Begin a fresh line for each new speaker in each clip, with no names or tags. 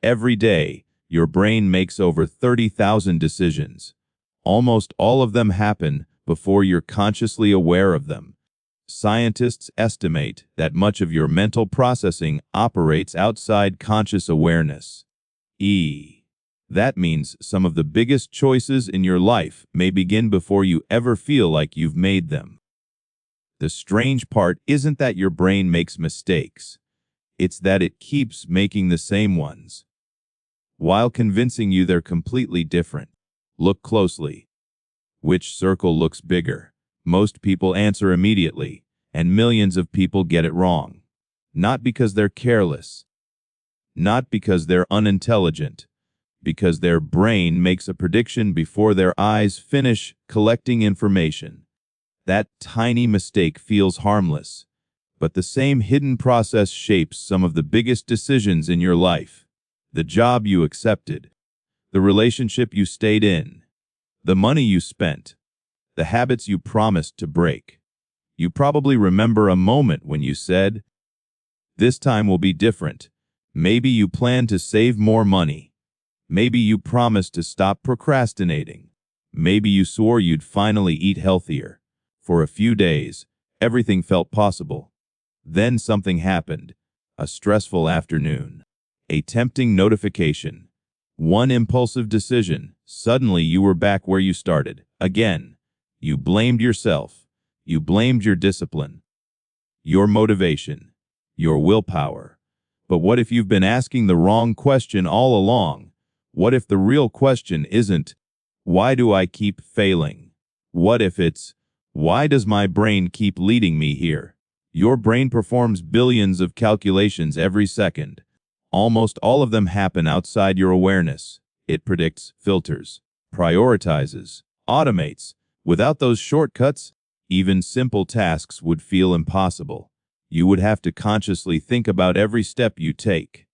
Every day, your brain makes over 30,000 decisions. Almost all of them happen before you're consciously aware of them. Scientists estimate that much of your mental processing operates outside conscious awareness. That means some of the biggest choices in your life may begin before you ever feel like you've made them. The strange part isn't that your brain makes mistakes. It's that it keeps making the same ones, while convincing you they're completely different. Look closely. Which circle looks bigger? Most people answer immediately, and millions of people get it wrong. Not because they're careless, not because they're unintelligent, because their brain makes a prediction before their eyes finish collecting information. That tiny mistake feels harmless, but the same hidden process shapes some of the biggest decisions in your life. The job you accepted, the relationship you stayed in, the money you spent, the habits you promised to break. You probably remember a moment when you said, "This time will be different." Maybe you planned to save more money. Maybe you promised to stop procrastinating. Maybe you swore you'd finally eat healthier. For a few days, everything felt possible. Then something happened. A stressful afternoon. A tempting notification. One impulsive decision. Suddenly you were back where you started. Again. You blamed yourself. You blamed your discipline, your motivation, your willpower. But what if you've been asking the wrong question all along? What if the real question isn't, "Why do I keep failing?" What if it's, "Why does my brain keep leading me here?" Your brain performs billions of calculations every second. Almost all of them happen outside your awareness. It predicts, filters, prioritizes, automates. Without those shortcuts, even simple tasks would feel impossible. You would have to consciously think about every step you take,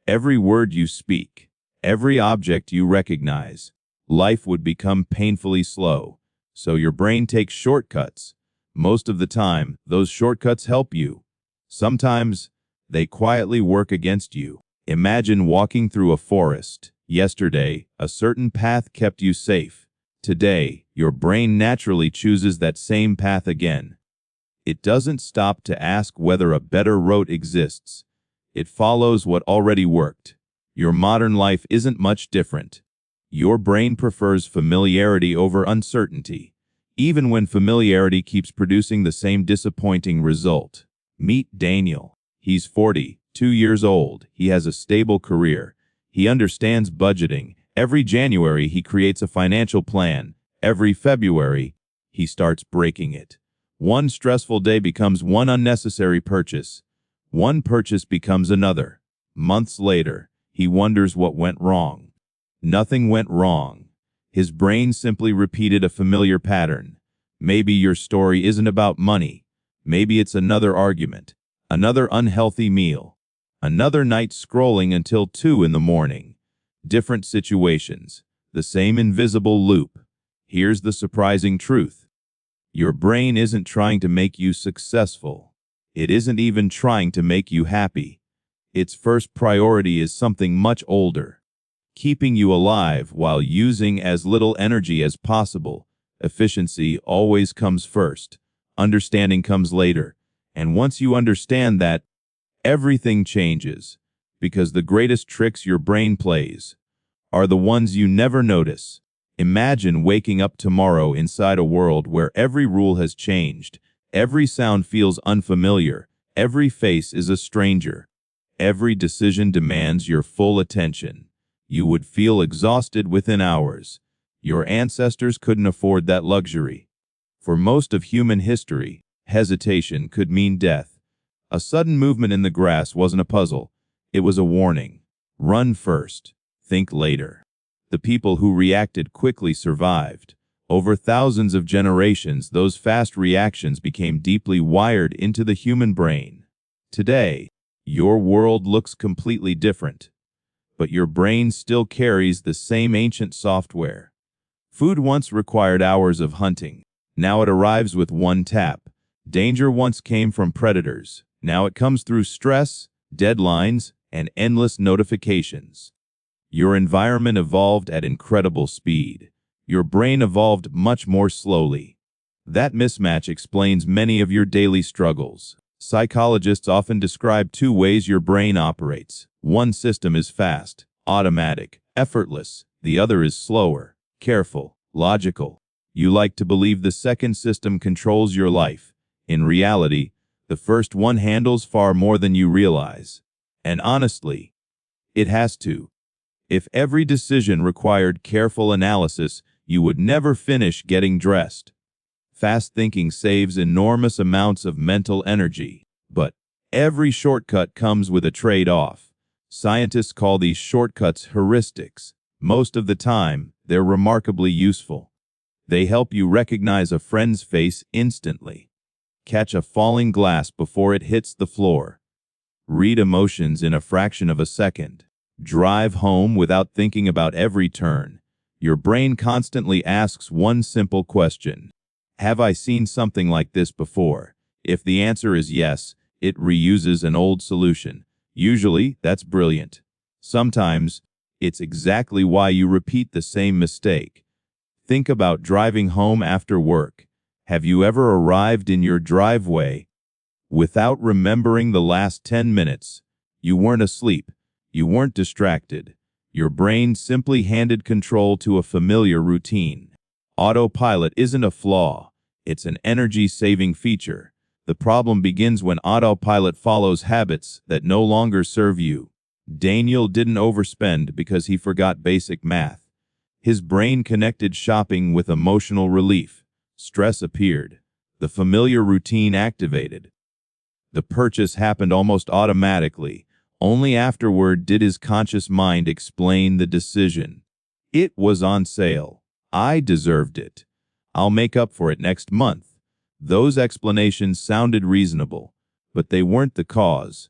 every word you speak, every object you recognize. Life would become painfully slow, so your brain takes shortcuts. Most of the time, those shortcuts help you. Sometimes, they quietly work against you. Imagine walking through a forest. Yesterday, a certain path kept you safe. Today, your brain naturally chooses that same path again. It doesn't stop to ask whether a better route exists. It follows what already worked. Your modern life isn't much different. Your brain prefers familiarity over uncertainty, even when familiarity keeps producing the same disappointing result. Meet Daniel. He's 42 years old. He has a stable career. He understands budgeting. Every January, he creates a financial plan. Every February, he starts breaking it. One stressful day becomes one unnecessary purchase. One purchase becomes another. Months later, he wonders what went wrong. Nothing went wrong. His brain simply repeated a familiar pattern. Maybe your story isn't about money. Maybe it's another argument, another unhealthy meal, another night scrolling until 2 in the morning. Different situations, the same invisible loop. Here's the surprising truth. Your brain isn't trying to make you successful. It isn't even trying to make you happy. Its first priority is something much older. Keeping you alive while using as little energy as possible. Efficiency always comes first. Understanding comes later. And once you understand that, everything changes. Because the greatest tricks your brain plays are the ones you never notice. Imagine waking up tomorrow inside a world where every rule has changed. Every sound feels unfamiliar. Every face is a stranger. Every decision demands your full attention. You would feel exhausted within hours. Your ancestors couldn't afford that luxury. For most of human history, hesitation could mean death. A sudden movement in the grass wasn't a puzzle. It was a warning. Run first. Think later. The people who reacted quickly survived. Over thousands of generations, those fast reactions became deeply wired into the human brain. Today, your world looks completely different, but your brain still carries the same ancient software. Food once required hours of hunting. Now it arrives with one tap. Danger once came from predators. Now it comes through stress, deadlines, and endless notifications. Your environment evolved at incredible speed. Your brain evolved much more slowly. That mismatch explains many of your daily struggles. Psychologists often describe two ways your brain operates. One system is fast, automatic, effortless. The other is slower, careful, logical. You like to believe the second system controls your life. In reality, the first one handles far more than you realize. And honestly, it has to. If every decision required careful analysis, you would never finish getting dressed. Fast thinking saves enormous amounts of mental energy, but every shortcut comes with a trade-off. Scientists call these shortcuts heuristics. Most of the time, they're remarkably useful. They help you recognize a friend's face instantly, catch a falling glass before it hits the floor, read emotions in a fraction of a second, drive home without thinking about every turn. Your brain constantly asks one simple question: have I seen something like this before? If the answer is yes, it reuses an old solution. Usually, that's brilliant. Sometimes, it's exactly why you repeat the same mistake. Think about driving home after work. Have you ever arrived in your driveway without remembering the last 10 minutes? You weren't asleep. You weren't distracted. Your brain simply handed control to a familiar routine. Autopilot isn't a flaw. It's an energy-saving feature. The problem begins when autopilot follows habits that no longer serve you. Daniel didn't overspend because he forgot basic math. His brain connected shopping with emotional relief. Stress appeared. The familiar routine activated. The purchase happened almost automatically. Only afterward did his conscious mind explain the decision. It was on sale. I deserved it. I'll make up for it next month. Those explanations sounded reasonable, but they weren't the cause.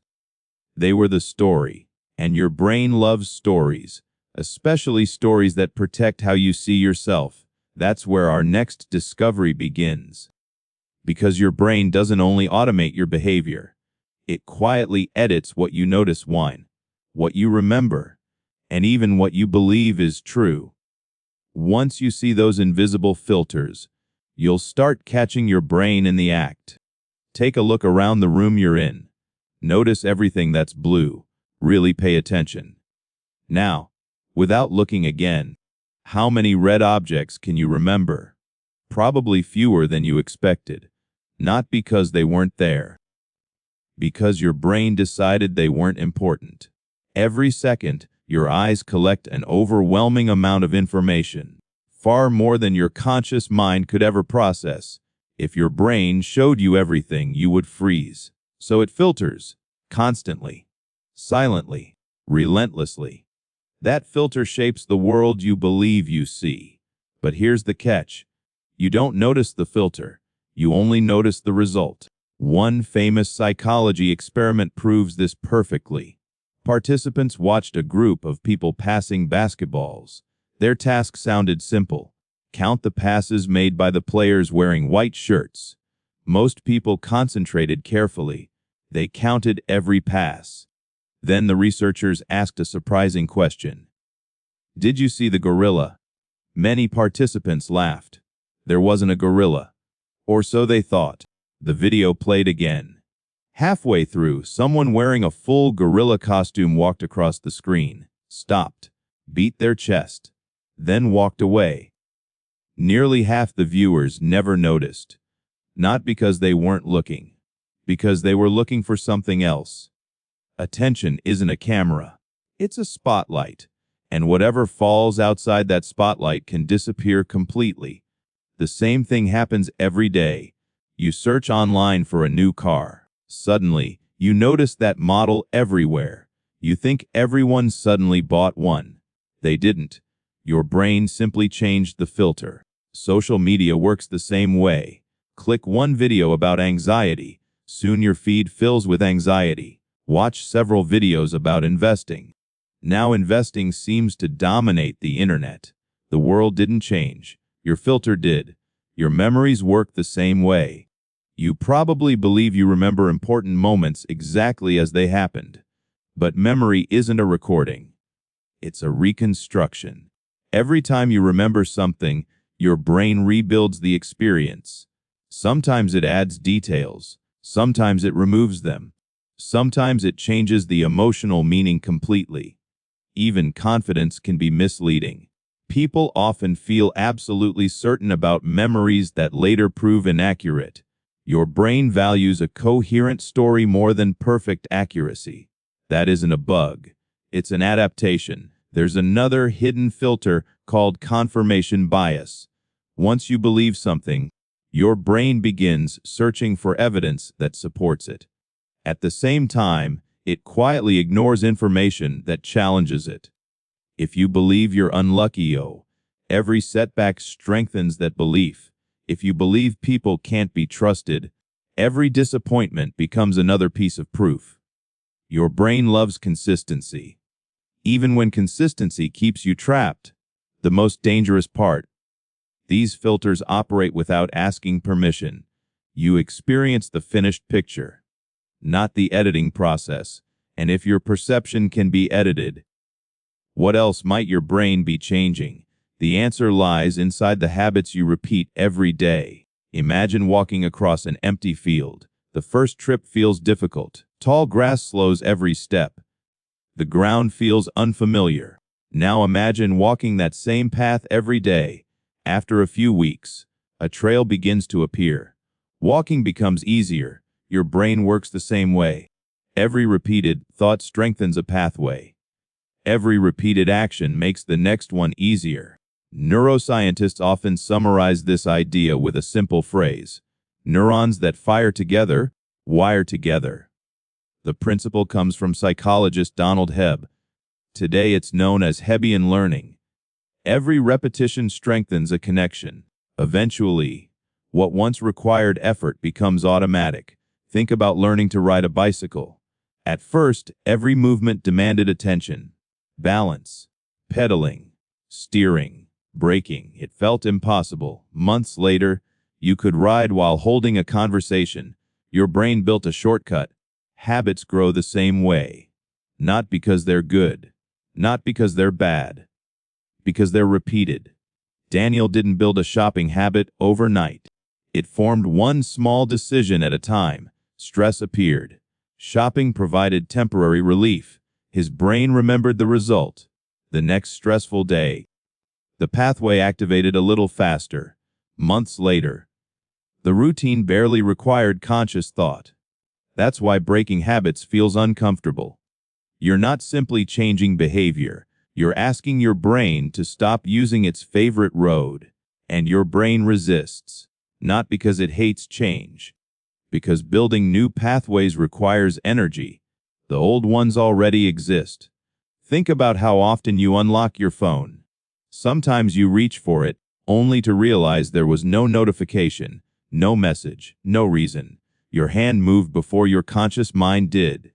They were the story. And your brain loves stories, especially stories that protect how you see yourself. That's where our next discovery begins. Because your brain doesn't only automate your behavior, it quietly edits what you notice, what you remember, and even what you believe is true. Once you see those invisible filters, you'll start catching your brain in the act. Take a look around the room you're in. Notice everything that's blue. Really pay attention. Now, without looking again, how many red objects can you remember? Probably fewer than you expected. Not because they weren't there. Because your brain decided they weren't important. Every second, your eyes collect an overwhelming amount of information, far more than your conscious mind could ever process. If your brain showed you everything, you would freeze. So it filters, constantly, silently, relentlessly. That filter shapes the world you believe you see. But here's the catch. You don't notice the filter. You only notice the result. One famous psychology experiment proves this perfectly. Participants watched a group of people passing basketballs. Their task sounded simple. Count the passes made by the players wearing white shirts. Most people concentrated carefully. They counted every pass. Then the researchers asked a surprising question. Did you see the gorilla? Many participants laughed. There wasn't a gorilla. Or so they thought. The video played again. Halfway through, someone wearing a full gorilla costume walked across the screen, stopped, beat their chest, then walked away. Nearly half the viewers never noticed. Not because they weren't looking, because they were looking for something else. Attention isn't a camera. It's a spotlight. And whatever falls outside that spotlight can disappear completely. The same thing happens every day. You search online for a new car. Suddenly, you notice that model everywhere. You think everyone suddenly bought one. They didn't. Your brain simply changed the filter. Social media works the same way. Click one video about anxiety. Soon your feed fills with anxiety. Watch several videos about investing. Now investing seems to dominate the internet. The world didn't change. Your filter did. Your memories work the same way. You probably believe you remember important moments exactly as they happened. But memory isn't a recording. It's a reconstruction. Every time you remember something, your brain rebuilds the experience. Sometimes it adds details. Sometimes it removes them. Sometimes it changes the emotional meaning completely. Even confidence can be misleading. People often feel absolutely certain about memories that later prove inaccurate. Your brain values a coherent story more than perfect accuracy. That isn't a bug. It's an adaptation. There's another hidden filter called confirmation bias. Once you believe something, your brain begins searching for evidence that supports it. At the same time, it quietly ignores information that challenges it. If you believe you're unlucky, every setback strengthens that belief. If you believe people can't be trusted, every disappointment becomes another piece of proof. Your brain loves consistency. Even when consistency keeps you trapped. The most dangerous part. These filters operate without asking permission. You experience the finished picture, not the editing process. And if your perception can be edited, what else might your brain be changing? The answer lies inside the habits you repeat every day. Imagine walking across an empty field. The first trip feels difficult. Tall grass slows every step. The ground feels unfamiliar. Now imagine walking that same path every day. After a few weeks, a trail begins to appear. Walking becomes easier. Your brain works the same way. Every repeated thought strengthens a pathway. Every repeated action makes the next one easier. Neuroscientists often summarize this idea with a simple phrase: neurons that fire together, wire together. The principle comes from psychologist Donald Hebb. Today it's known as Hebbian learning. Every repetition strengthens a connection. Eventually, what once required effort becomes automatic. Think about learning to ride a bicycle. At first, every movement demanded attention. Balance, pedaling, steering, braking. It felt impossible. Months later, you could ride while holding a conversation. Your brain built a shortcut. Habits grow the same way. Not because they're good. Not because they're bad. Because they're repeated. Daniel didn't build a shopping habit overnight. It formed one small decision at a time. Stress appeared. Shopping provided temporary relief. His brain remembered the result. The next stressful day, the pathway activated a little faster. Months later, the routine barely required conscious thought. That's why breaking habits feels uncomfortable. You're not simply changing behavior. You're asking your brain to stop using its favorite road. And your brain resists. Not because it hates change. Because building new pathways requires energy. The old ones already exist. Think about how often you unlock your phone. Sometimes you reach for it, only to realize there was no notification, no message, no reason. Your hand moved before your conscious mind did.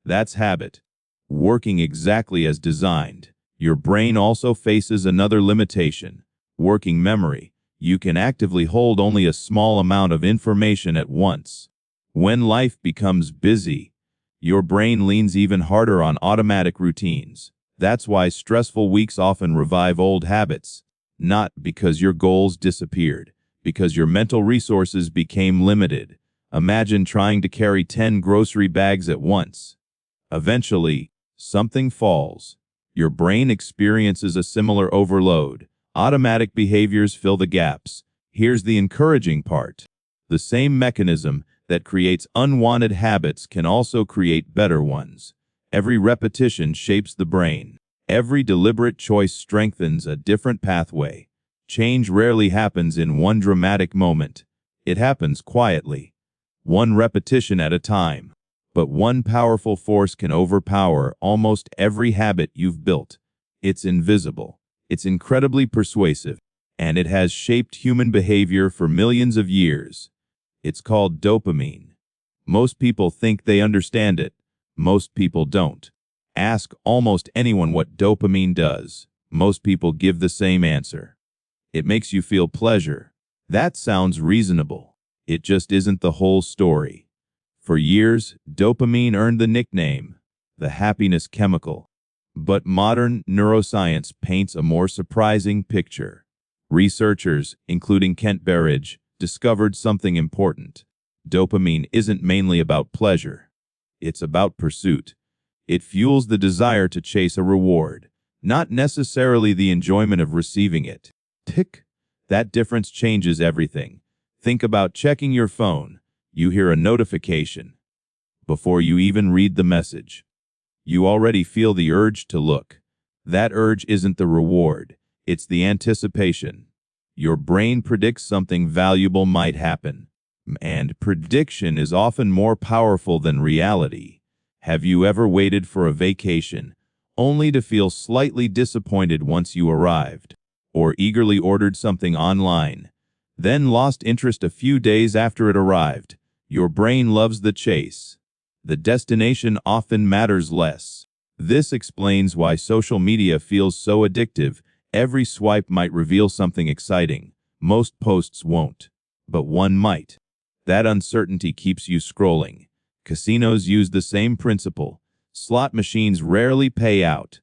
That's habit. Working exactly as designed. Your brain also faces another limitation. Working memory. You can actively hold only a small amount of information at once. When life becomes busy, your brain leans even harder on automatic routines. That's why stressful weeks often revive old habits. Not because your goals disappeared, because your mental resources became limited. Imagine trying to carry 10 grocery bags at once. Eventually, something falls. Your brain experiences a similar overload. Automatic behaviors fill the gaps. Here's the encouraging part. The same mechanism that creates unwanted habits can also create better ones. Every repetition shapes the brain. Every deliberate choice strengthens a different pathway. Change rarely happens in one dramatic moment. It happens quietly, one repetition at a time. But one powerful force can overpower almost every habit you've built. It's invisible. It's incredibly persuasive, and it has shaped human behavior for millions of years. It's called dopamine. Most people think they understand it. Most people don't. Ask almost anyone what dopamine does. Most people give the same answer. It makes you feel pleasure. That sounds reasonable. It just isn't the whole story. For years, dopamine earned the nickname the happiness chemical. But modern neuroscience paints a more surprising picture. Researchers, including Kent Berridge, discovered something important. Dopamine isn't mainly about pleasure. It's about pursuit. It fuels the desire to chase a reward, not necessarily the enjoyment of receiving it. Tick. That difference changes everything. Think about checking your phone. You hear a notification. Before you even read the message, you already feel the urge to look. That urge isn't the reward. It's the anticipation. Your brain predicts something valuable might happen. And prediction is often more powerful than reality. Have you ever waited for a vacation, only to feel slightly disappointed once you arrived? Or eagerly ordered something online, then lost interest a few days after it arrived? Your brain loves the chase. The destination often matters less. This explains why social media feels so addictive. Every swipe might reveal something exciting. Most posts won't, but one might. That uncertainty keeps you scrolling. Casinos use the same principle. Slot machines rarely pay out,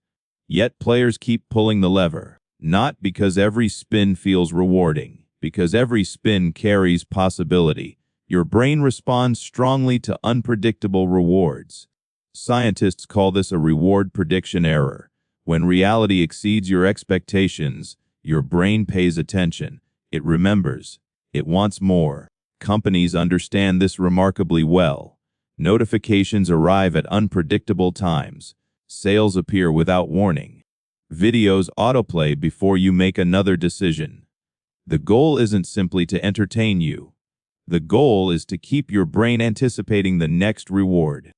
yet players keep pulling the lever. Not because every spin feels rewarding, because every spin carries possibility. Your brain responds strongly to unpredictable rewards. Scientists call this a reward prediction error. When reality exceeds your expectations, your brain pays attention. It remembers. It wants more. Companies understand this remarkably well. Notifications arrive at unpredictable times. Sales appear without warning. Videos autoplay before you make another decision. The goal isn't simply to entertain you. The goal is to keep your brain anticipating the next reward.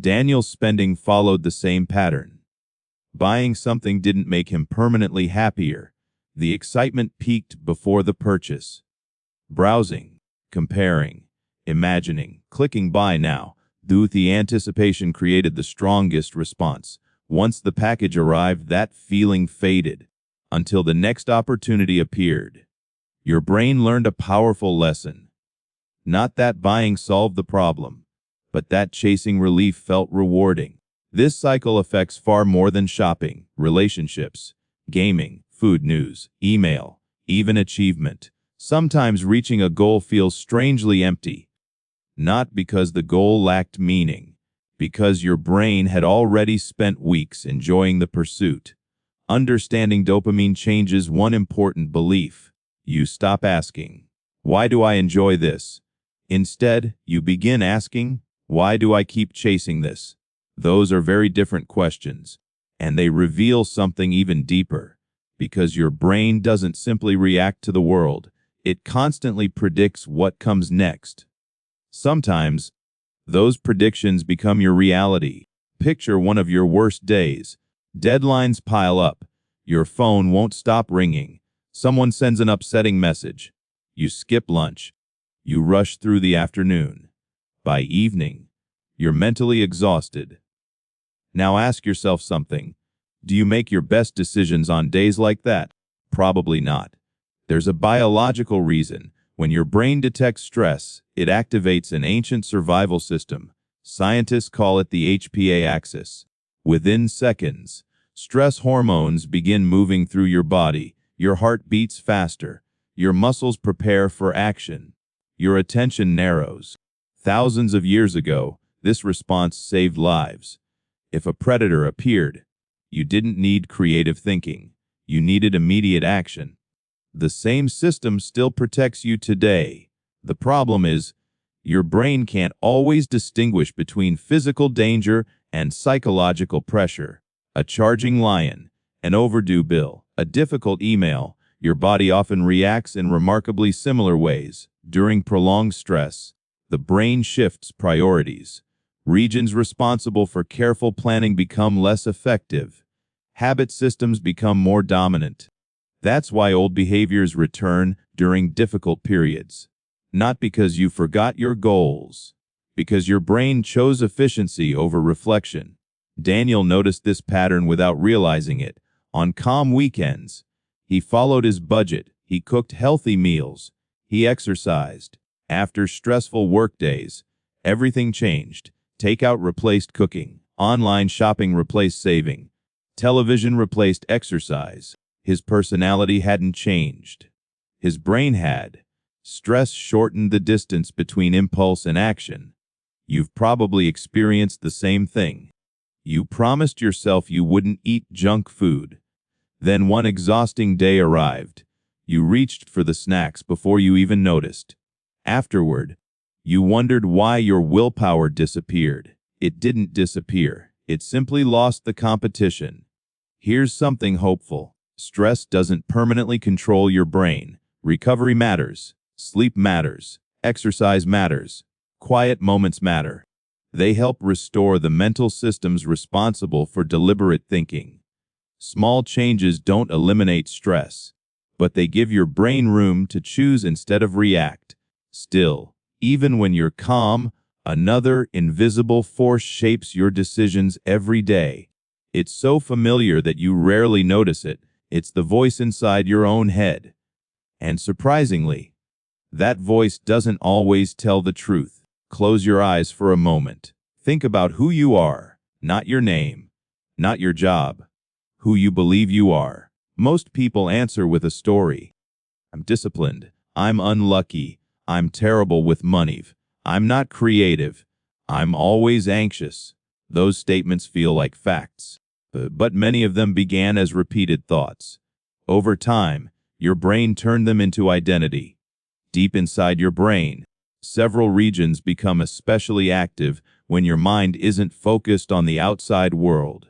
Daniel's spending followed the same pattern. Buying something didn't make him permanently happier. The excitement peaked before the purchase. Browsing, comparing, imagining, clicking buy now. The anticipation created the strongest response. Once the package arrived, that feeling faded until the next opportunity appeared. Your brain learned a powerful lesson. Not that buying solved the problem, but that chasing relief felt rewarding. This cycle affects far more than shopping, relationships, gaming, food news, email, even achievement. Sometimes reaching a goal feels strangely empty. Not because the goal lacked meaning, because your brain had already spent weeks enjoying the pursuit. Understanding dopamine changes one important belief. You stop asking, "Why do I enjoy this?" Instead, you begin asking, "Why do I keep chasing this?" Those are very different questions, and they reveal something even deeper. Because your brain doesn't simply react to the world, it constantly predicts what comes next. Sometimes, those predictions become your reality. Picture one of your worst days. Deadlines pile up. Your phone won't stop ringing. Someone sends an upsetting message. You skip lunch. You rush through the afternoon. By evening, you're mentally exhausted. Now ask yourself something. Do you make your best decisions on days like that? Probably not. There's a biological reason. When your brain detects stress, it activates an ancient survival system. Scientists call it the HPA axis. Within seconds, stress hormones begin moving through your body. Your heart beats faster. Your muscles prepare for action. Your attention narrows. Thousands of years ago, this response saved lives. If a predator appeared, you didn't need creative thinking. You needed immediate action. The same system still protects you today. The problem is, your brain can't always distinguish between physical danger and psychological pressure. A charging lion, an overdue bill, a difficult email. Your body often reacts in remarkably similar ways. During prolonged stress, the brain shifts priorities. Regions responsible for careful planning become less effective. Habit systems become more dominant. That's why old behaviors return during difficult periods. Not because you forgot your goals, because your brain chose efficiency over reflection. Daniel noticed this pattern without realizing it. On calm weekends, he followed his budget. He cooked healthy meals. He exercised. After stressful workdays, everything changed. Takeout replaced cooking. Online shopping replaced saving. Television replaced exercise. His personality hadn't changed. His brain had. Stress shortened the distance between impulse and action. You've probably experienced the same thing. You promised yourself you wouldn't eat junk food. Then one exhausting day arrived. You reached for the snacks before you even noticed. Afterward, you wondered why your willpower disappeared. It didn't disappear. It simply lost the competition. Here's something hopeful. Stress doesn't permanently control your brain. Recovery matters. Sleep matters. Exercise matters. Quiet moments matter. They help restore the mental systems responsible for deliberate thinking. Small changes don't eliminate stress, but they give your brain room to choose instead of react. Still, even when you're calm, another invisible force shapes your decisions every day. It's so familiar that you rarely notice it. It's the voice inside your own head. And surprisingly, that voice doesn't always tell the truth. Close your eyes for a moment. Think about who you are, not your name, not your job, who you believe you are. Most people answer with a story. I'm disciplined. I'm unlucky. I'm terrible with money. I'm not creative. I'm always anxious. Those statements feel like facts, but many of them began as repeated thoughts. Over time, your brain turned them into identity. Deep inside your brain, several regions become especially active when your mind isn't focused on the outside world.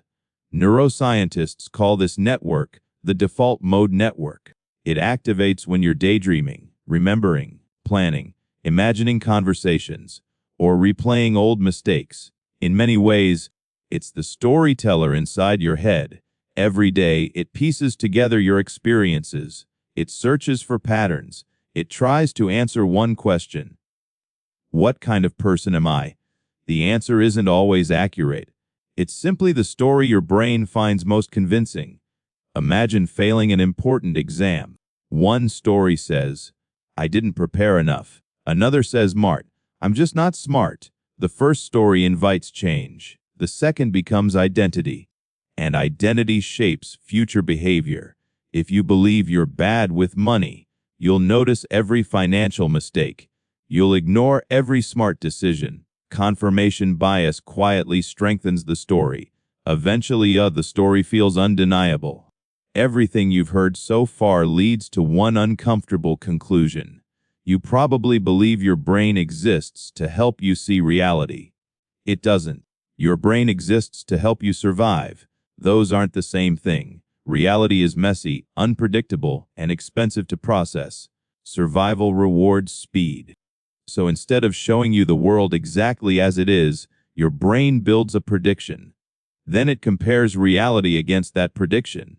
Neuroscientists call this network the default mode network. It activates when you're daydreaming, remembering, planning, imagining conversations, or replaying old mistakes. In many ways, it's the storyteller inside your head. Every day, it pieces together your experiences. It searches for patterns. It tries to answer one question. What kind of person am I? The answer isn't always accurate. It's simply the story your brain finds most convincing. Imagine failing an important exam. One story says, I didn't prepare enough. Another says, I'm just not smart. The first story invites change. The second becomes identity. And identity shapes future behavior. If you believe you're bad with money, you'll notice every financial mistake. You'll ignore every smart decision. Confirmation bias quietly strengthens the story. Eventually, the story feels undeniable. Everything you've heard so far leads to one uncomfortable conclusion. You probably believe your brain exists to help you see reality. It doesn't. Your brain exists to help you survive. Those aren't the same thing. Reality is messy, unpredictable, and expensive to process. Survival rewards speed. So instead of showing you the world exactly as it is, your brain builds a prediction. Then it compares reality against that prediction.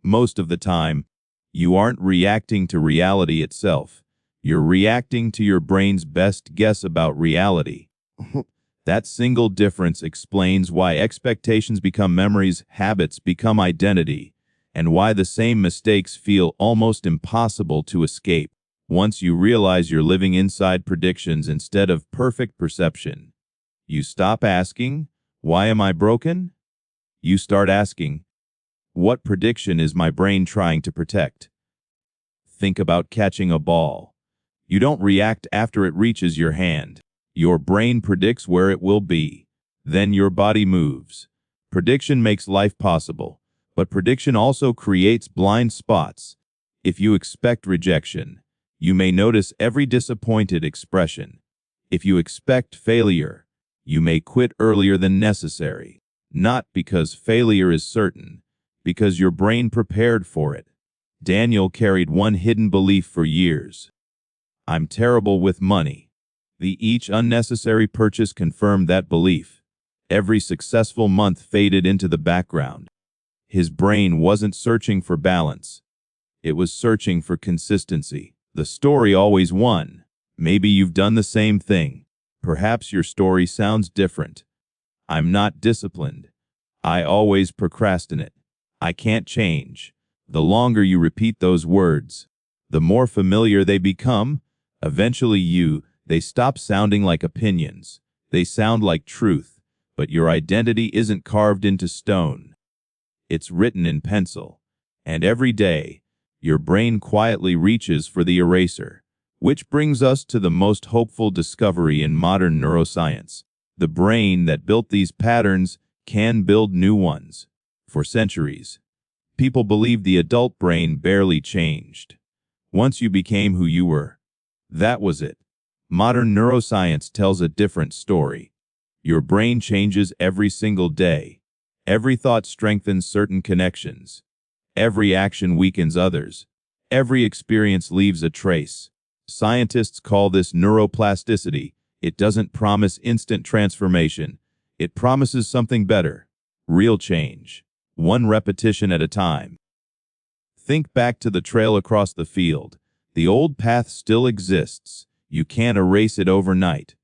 Most of the time, you aren't reacting to reality itself. You're reacting to your brain's best guess about reality. That single difference explains why expectations become memories, habits become identity, and why the same mistakes feel almost impossible to escape. Once you realize you're living inside predictions instead of perfect perception, you stop asking, why am I broken? You start asking, what prediction is my brain trying to protect? Think about catching a ball. You don't react after it reaches your hand. Your brain predicts where it will be. Then your body moves. Prediction makes life possible, but prediction also creates blind spots. If you expect rejection, you may notice every disappointed expression. If you expect failure, you may quit earlier than necessary. Not because failure is certain, because your brain prepared for it. Daniel carried one hidden belief for years. I'm terrible with money. Each unnecessary purchase confirmed that belief. Every successful month faded into the background. His brain wasn't searching for balance. It was searching for consistency. The story always won. Maybe you've done the same thing. Perhaps your story sounds different. I'm not disciplined. I always procrastinate. I can't change. The longer you repeat those words, the more familiar they become. Eventually they stop sounding like opinions. They sound like truth. But your identity isn't carved into stone. It's written in pencil. And every day, your brain quietly reaches for the eraser. Which brings us to the most hopeful discovery in modern neuroscience. The brain that built these patterns can build new ones. For centuries, people believed the adult brain barely changed. Once you became who you were, that was it. Modern neuroscience tells a different story. Your brain changes every single day. Every thought strengthens certain connections. Every action weakens others. Every experience leaves a trace. Scientists call this neuroplasticity. It doesn't promise instant transformation. It promises something better. Real change. One repetition at a time. Think back to the trail across the field. The old path still exists. You can't erase it overnight.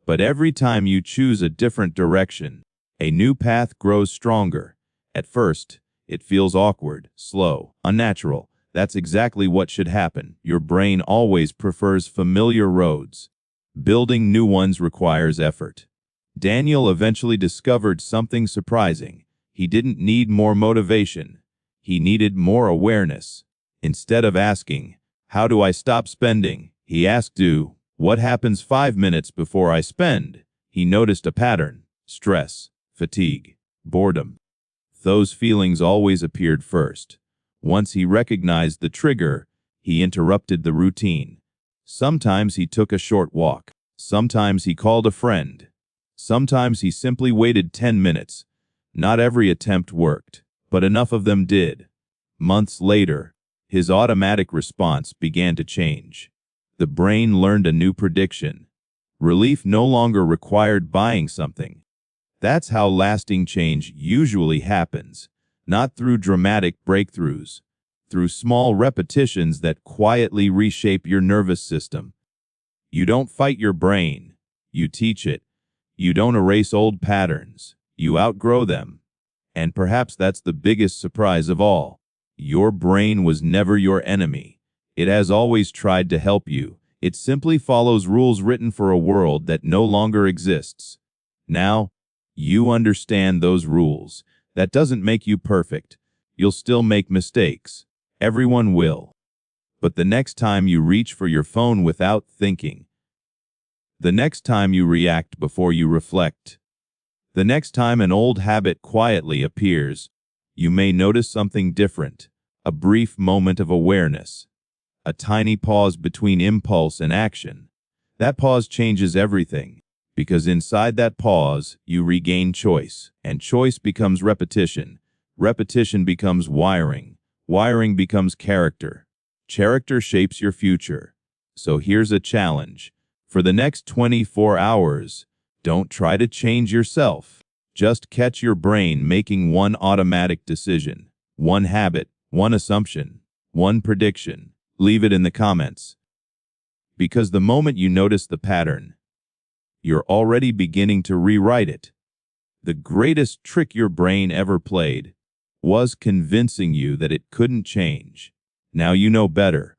But every time you choose a different direction, a new path grows stronger. At first, it feels awkward, slow, unnatural. That's exactly what should happen. Your brain always prefers familiar roads. Building new ones requires effort. Daniel eventually discovered something surprising. He didn't need more motivation. He needed more awareness. Instead of asking, "How do I stop spending?" he asked, "What happens 5 minutes before I spend?" He noticed a pattern: stress, fatigue, boredom. Those feelings always appeared first. Once he recognized the trigger, he interrupted the routine. Sometimes he took a short walk. Sometimes he called a friend. Sometimes he simply waited 10 minutes. Not every attempt worked, but enough of them did. Months later, his automatic response began to change. The brain learned a new prediction. Relief no longer required buying something. That's how lasting change usually happens, not through dramatic breakthroughs, through small repetitions that quietly reshape your nervous system. You don't fight your brain, you teach it. You don't erase old patterns, you outgrow them. And perhaps that's the biggest surprise of all. Your brain was never your enemy. It has always tried to help you. It simply follows rules written for a world that no longer exists. Now, you understand those rules. That doesn't make you perfect. You'll still make mistakes. Everyone will. But the next time you reach for your phone without thinking, the next time you react before you reflect, the next time an old habit quietly appears, you may notice something different, a brief moment of awareness, a tiny pause between impulse and action. That pause changes everything, because inside that pause, you regain choice, and choice becomes repetition. Repetition becomes wiring. Wiring becomes character. Character shapes your future. So here's a challenge. For the next 24 hours, don't try to change yourself. Just catch your brain making one automatic decision, one habit, one assumption, one prediction. Leave it in the comments. Because the moment you notice the pattern, you're already beginning to rewrite it. The greatest trick your brain ever played was convincing you that it couldn't change. Now you know better.